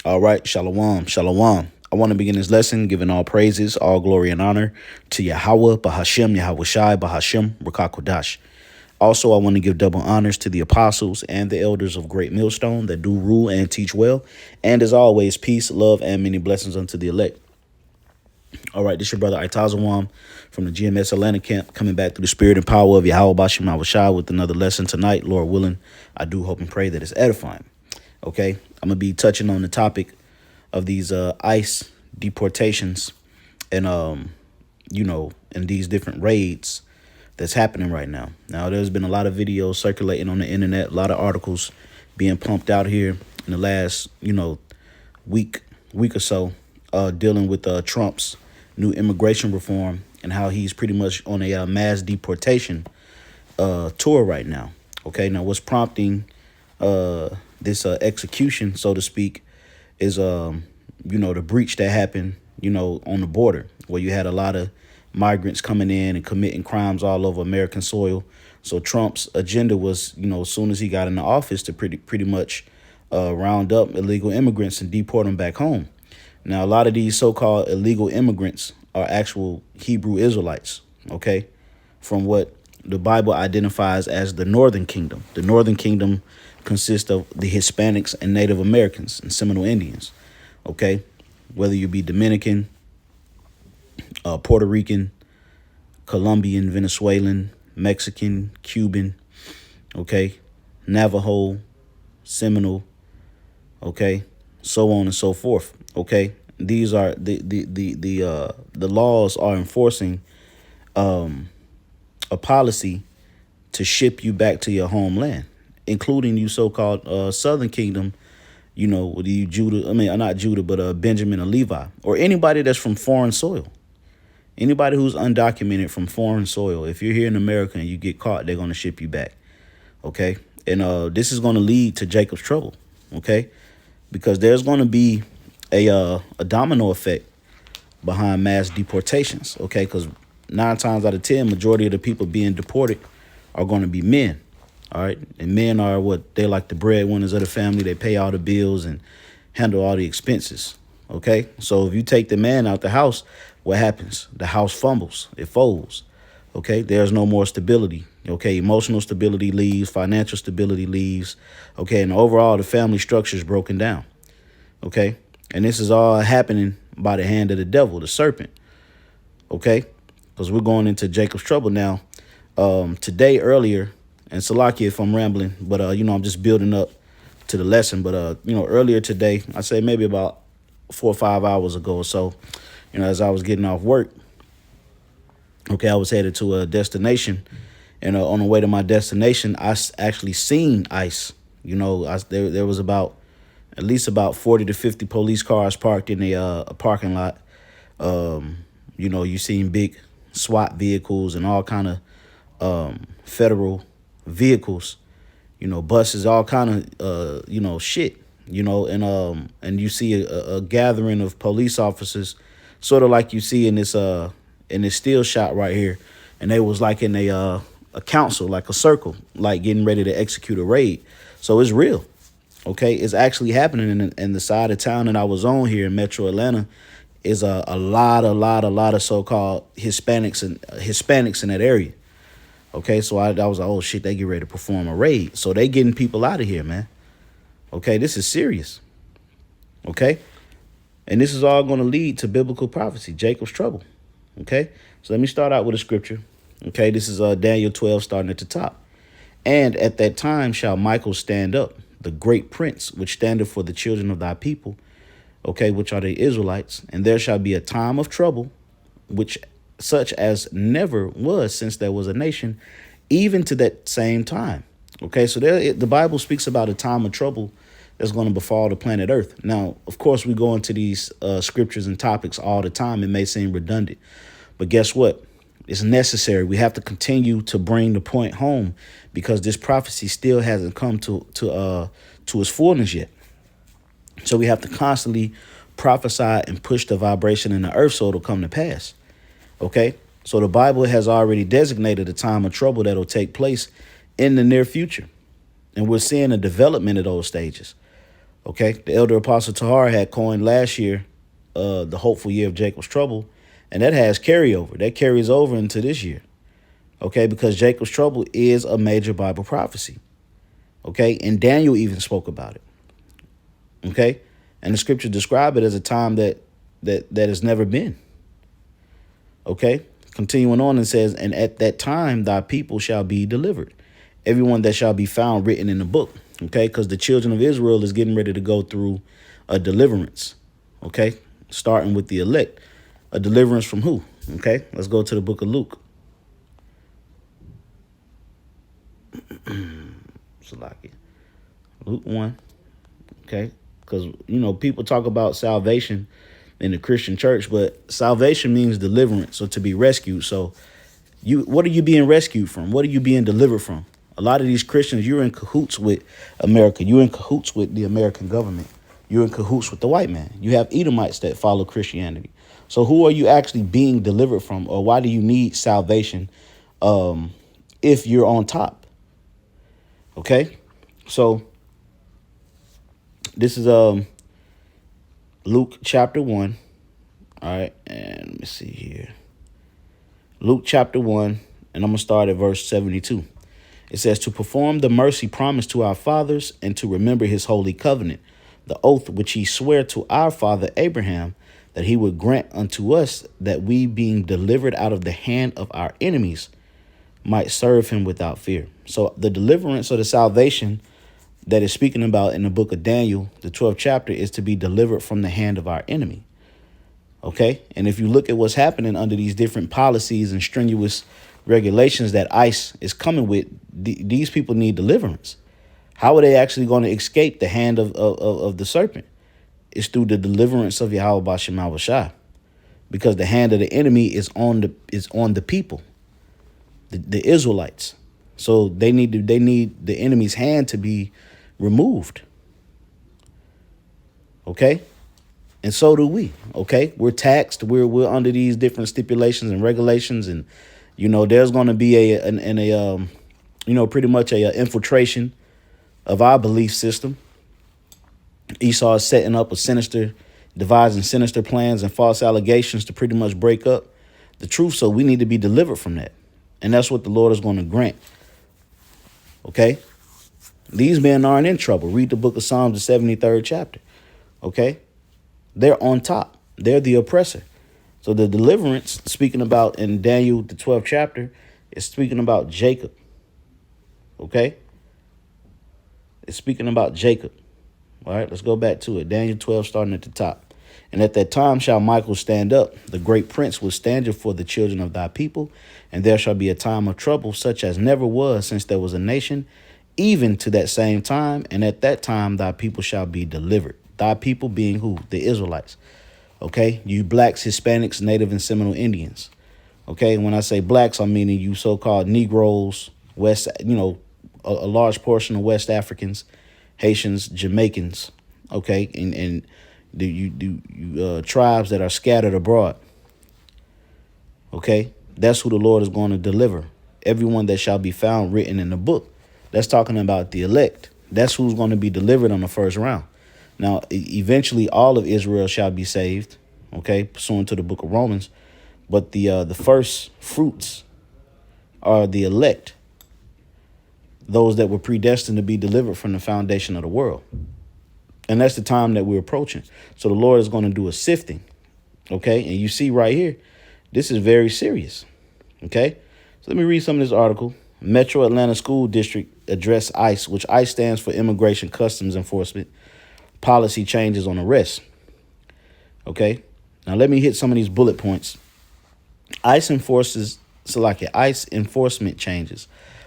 All right, shalom, shalom. I want to begin this lesson giving all praises, all glory and honor to Yahweh, Bahashem, Yahweh Shai, Bahashem, Rakakodash. Also, I want to give double honors to the apostles and the elders of Great Millstone that do rule and teach well. And as always, peace, love, and many blessings unto the elect. All right, this is your brother Itazawam from the GMS Atlanta camp, coming back through the spirit and power of Yahweh Bashem Yahweh Shai with another lesson tonight. Lord willing, I do hope and pray that it's edifying. Okay, I'm going to be touching on the topic of these ICE deportations and, and these different raids that's happening right now. Now, there's been a lot of videos circulating on the internet, a lot of articles being pumped out here in the last, week or so, dealing with Trump's new immigration reform and how he's pretty much on a mass deportation tour right now. Okay, now what's prompting this execution, so to speak, is, the breach that happened, on the border where you had a lot of migrants coming in and committing crimes all over American soil. So Trump's agenda was, as soon as he got into office, to pretty much round up illegal immigrants and deport them back home. Now, a lot of these so-called illegal immigrants are actual Hebrew Israelites, okay, from what the Bible identifies as the Northern Kingdom. The Northern Kingdom consists of the Hispanics and Native Americans and Seminole Indians, okay, whether you be Dominican, Puerto Rican, Colombian, Venezuelan, Mexican, Cuban, okay, Navajo, Seminole, okay, so on and so forth. Okay, these are the laws are enforcing a policy to ship you back to your homeland, including you so-called Southern Kingdom, with you Judah, not Judah, but Benjamin or Levi, or anybody that's from foreign soil. Anybody who's undocumented from foreign soil, if you're here in America and you get caught, they're going to ship you back. Okay, and this is going to lead to Jacob's trouble. Okay, because there's going to be a domino effect behind mass deportations. Okay, because 9 times out of 10, majority of the people being deported are going to be men. All right. And men are what they like, the breadwinners of the family. They pay all the bills and handle all the expenses. OK, so if you take the man out the house, what happens? The house fumbles. It folds. OK, there's no more stability. OK, emotional stability leaves. Financial stability leaves. OK, and overall, the family structure is broken down. OK, and this is all happening by the hand of the devil, the serpent. OK, because we're going into Jacob's trouble now. Today, earlier. And Salakia, if I'm rambling, but, I'm just building up to the lesson. But, earlier today, I say maybe about 4 or 5 hours ago or so, as I was getting off work, okay, I was headed to a destination. And on the way to my destination, I actually seen ICE. There was at least about 40 to 50 police cars parked in a parking lot. You seen big SWAT vehicles and all kind of federal vehicles, buses, all kind of, shit, and you see a gathering of police officers, sort of like you see in this still shot right here. And they was like in a council, like a circle, like getting ready to execute a raid. So it's real. OK, it's actually happening in the side of town that I was on here in Metro Atlanta is a lot of so-called Hispanics in that area. OK, so I was like, oh, shit, they get ready to perform a raid. So they getting people out of here, man. OK, this is serious. OK, and this is all going to lead to biblical prophecy, Jacob's trouble. OK, so let me start out with a scripture. OK, this is Daniel 12, starting at the top. And at that time shall Michael stand up, the great prince, which standeth for the children of thy people, OK, which are the Israelites. And there shall be a time of trouble, which such as never was since there was a nation, even to that same time. OK, so the Bible speaks about a time of trouble that's going to befall the planet Earth. Now, of course, we go into these scriptures and topics all the time. It may seem redundant, but guess what? It's necessary. We have to continue to bring the point home because this prophecy still hasn't come to its fullness yet. So we have to constantly prophesy and push the vibration in the earth so it'll come to pass. OK, so the Bible has already designated a time of trouble that'll take place in the near future. And we're seeing a development of those stages. Okay, the elder apostle Tahar had coined last year the hopeful year of Jacob's trouble, and that has carryover. That carries over into this year. Okay, because Jacob's trouble is a major Bible prophecy. Okay, and Daniel even spoke about it. Okay, and the scriptures describe it as a time that has never been. Okay, continuing on, and says, and at that time thy people shall be delivered, everyone that shall be found written in the book. Okay, because the children of Israel is getting ready to go through a deliverance. Okay, starting with the elect. A deliverance from who? Okay, let's go to the book of Luke. Salakia. Luke 1. Okay, because, people talk about salvation in the Christian church, but salvation means deliverance, or to be rescued. So what are you being rescued from? What are you being delivered from? A lot of these Christians, you're in cahoots with America. You're in cahoots with the American government. You're in cahoots with the white man. You have Edomites that follow Christianity. So who are you actually being delivered from? Or why do you need salvation if you're on top? Okay, so this is Luke chapter 1. All right, and let me see here. Luke chapter 1, and I'm going to start at verse 72. It says, to perform the mercy promised to our fathers and to remember his holy covenant, the oath which he sware to our father Abraham, that he would grant unto us that we, being delivered out of the hand of our enemies, might serve him without fear. So the deliverance or the salvation that is speaking about in the book of Daniel, the 12th chapter, is to be delivered from the hand of our enemy. Okay, and if you look at what's happening under these different policies and strenuous regulations that ICE is coming with, these people need deliverance. How are they actually going to escape the hand of the serpent? It's through the deliverance of Yahweh Bashem Awashai, because the hand of the enemy is on the people, the Israelites. So they need the enemy's hand to be removed. Okay. And so do we. Okay, we're taxed. We're under these different stipulations and regulations, and there's going to be pretty much a infiltration of our belief system. Esau is setting up devising sinister plans and false allegations to pretty much break up the truth. So we need to be delivered from that, and that's what the Lord is going to grant. Okay, these men aren't in trouble. Read the book of Psalms, the 73rd chapter. Okay. They're on top. They're the oppressor. So the deliverance, speaking about in Daniel, the 12th chapter, is speaking about Jacob. Okay? It's speaking about Jacob. All right, let's go back to it. Daniel 12, starting at the top. And at that time shall Michael stand up. The great prince will stand for the children of thy people. And there shall be a time of trouble such as never was since there was a nation, even to that same time. And at that time thy people shall be delivered. Thy people being who? The Israelites. Okay, you blacks, Hispanics, Native and Seminole Indians. Okay, when I say blacks, I'm meaning you so-called Negroes, a large portion of West Africans, Haitians, Jamaicans. Okay, and the tribes that are scattered abroad. Okay, that's who the Lord is going to deliver. Everyone that shall be found written in the book. That's talking about the elect. That's who's going to be delivered on the first round. Now, eventually, all of Israel shall be saved, okay, pursuant to the book of Romans. But the first fruits are the elect, those that were predestined to be delivered from the foundation of the world. And that's the time that we're approaching. So the Lord is going to do a sifting, okay? And you see right here, this is very serious, okay? So let me read some of this article. Metro Atlanta School District address ICE, which ICE stands for Immigration Customs Enforcement. Policy changes on arrest. Okay, now let me hit some of these bullet points. ICE enforcement changes.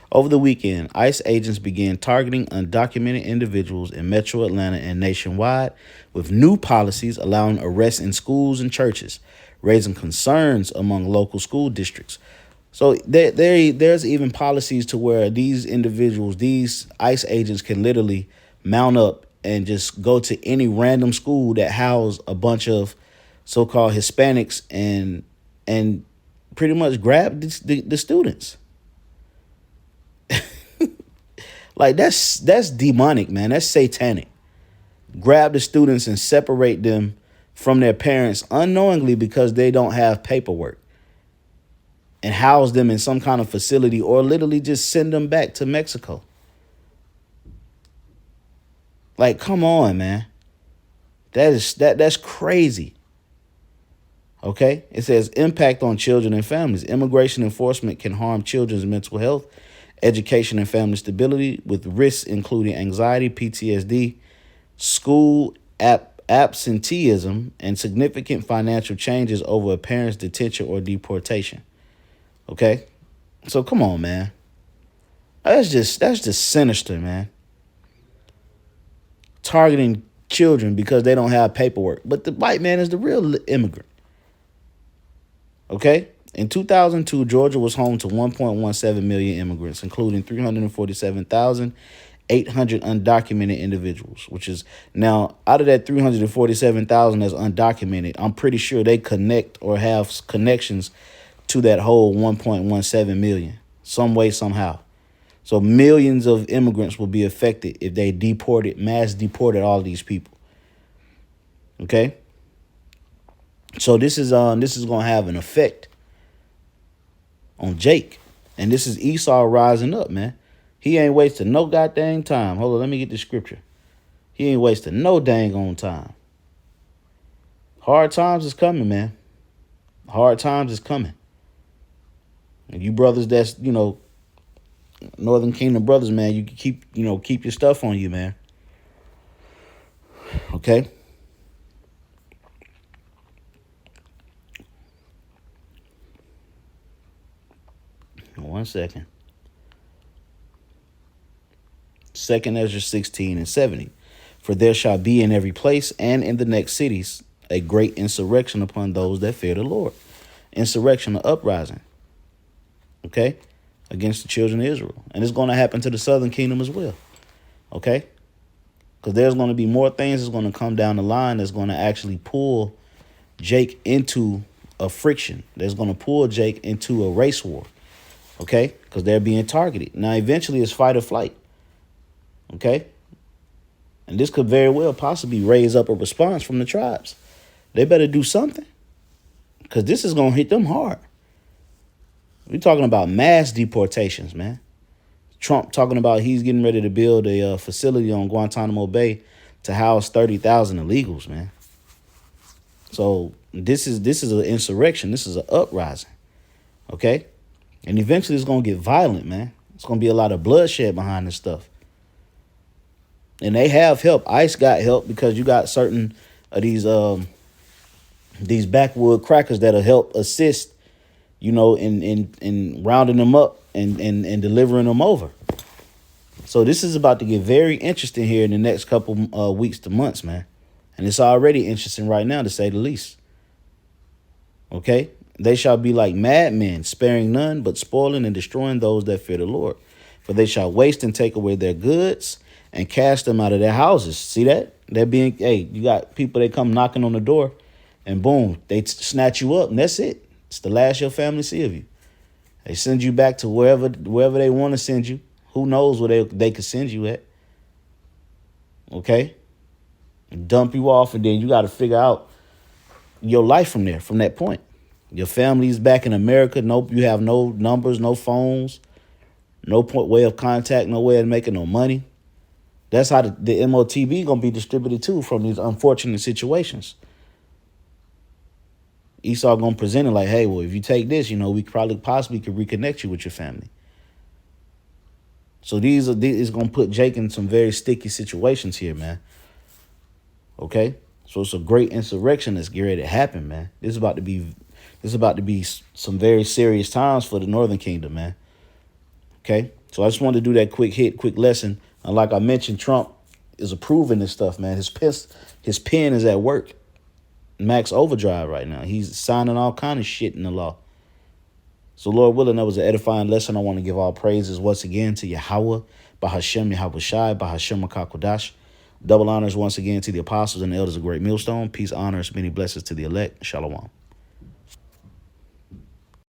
Over the weekend, ICE agents began targeting undocumented individuals in Metro Atlanta and nationwide with new policies allowing arrests in schools and churches, raising concerns among local school districts. So there's even policies to where these individuals, these ICE agents, can literally mount up and just go to any random school that house a bunch of so-called Hispanics and pretty much grab the students. Like that's demonic, man. That's satanic. grab the students and separate them from their parents unknowingly because they don't have paperwork, and house them in some kind of facility, or literally just send them back to Mexico. Like, come on, man. That's crazy. Okay? It says impact on children and families. Immigration enforcement can harm children's mental health, education, and family stability, with risks including anxiety, PTSD, school absenteeism, and significant financial changes over a parent's detention or deportation. Okay? So come on, man. That's just sinister, man. Targeting children because they don't have paperwork. But the white man is the real immigrant. Okay? In 2002, Georgia was home to 1.17 million immigrants, including 347,800 undocumented individuals, which is now out of that 347,000 that's undocumented, I'm pretty sure they connect or have connections to that whole 1.17 million some way, somehow. So millions of immigrants will be affected if they mass deported all these people. Okay? So this is going to have an effect on Jake. And this is Esau rising up, man. He ain't wasting no goddamn time. Hold on, let me get the scripture. He ain't wasting no dang on time. Hard times is coming, man. Hard times is coming. And you brothers that's, Northern Kingdom brothers, man, you can keep your stuff on you, man. Okay? One second. 2 Ezra 16:70. For there shall be in every place and in the next cities a great insurrection upon those that fear the Lord. Insurrection, or uprising. Okay? Against the children of Israel. And it's going to happen to the southern kingdom as well. Okay? Because there's going to be more things that's going to come down the line that's going to actually pull Jake into a friction. That's going to pull Jake into a race war. Okay? Because they're being targeted. Now, eventually it's fight or flight. Okay? And this could very well possibly raise up a response from the tribes. They better do something. Because this is going to hit them hard. We're talking about mass deportations, man. Trump talking about he's getting ready to build a facility on Guantanamo Bay to house 30,000 illegals, man. So this is an insurrection. This is an uprising, okay? And eventually it's going to get violent, man. It's going to be a lot of bloodshed behind this stuff. And they have help. ICE got help because you got certain of these backwood crackers that'll help assist, in rounding them up and delivering them over. So this is about to get very interesting here in the next couple weeks to months, man. And it's already interesting right now, to say the least. Okay? They shall be like madmen, sparing none, but spoiling and destroying those that fear the Lord. For they shall waste and take away their goods and cast them out of their houses. See that? You got people, they come knocking on the door and boom, they snatch you up and that's it. It's the last your family see of you. They send you back to wherever they want to send you. Who knows where they could send you at? Okay? Dump you off, and then you got to figure out your life from that point. Your family's back in America. Nope, you have no numbers, no phones, no way of contact, no way of making no money. That's how the MOTB going to be distributed too from these unfortunate situations. Esau going to present it like, hey, well, if you take this, we possibly could reconnect you with your family. So these is going to put Jake in some very sticky situations here, man. Okay? So it's a great insurrection that's getting ready to happen, man. This is about to be some very serious times for the Northern Kingdom, man. Okay? So I just wanted to do that quick lesson. And like I mentioned, Trump is approving this stuff, man. His pen is at work. Max overdrive right now. He's signing all kind of shit in the law. So Lord willing, that was an edifying lesson. I want to give all praises once again to Yahweh, Bahashem Yahweh Shai, Bahashem Makakodash. Double honors once again to the apostles and the elders of Great Millstone. Peace, honors, many blessings to the elect. Shalom.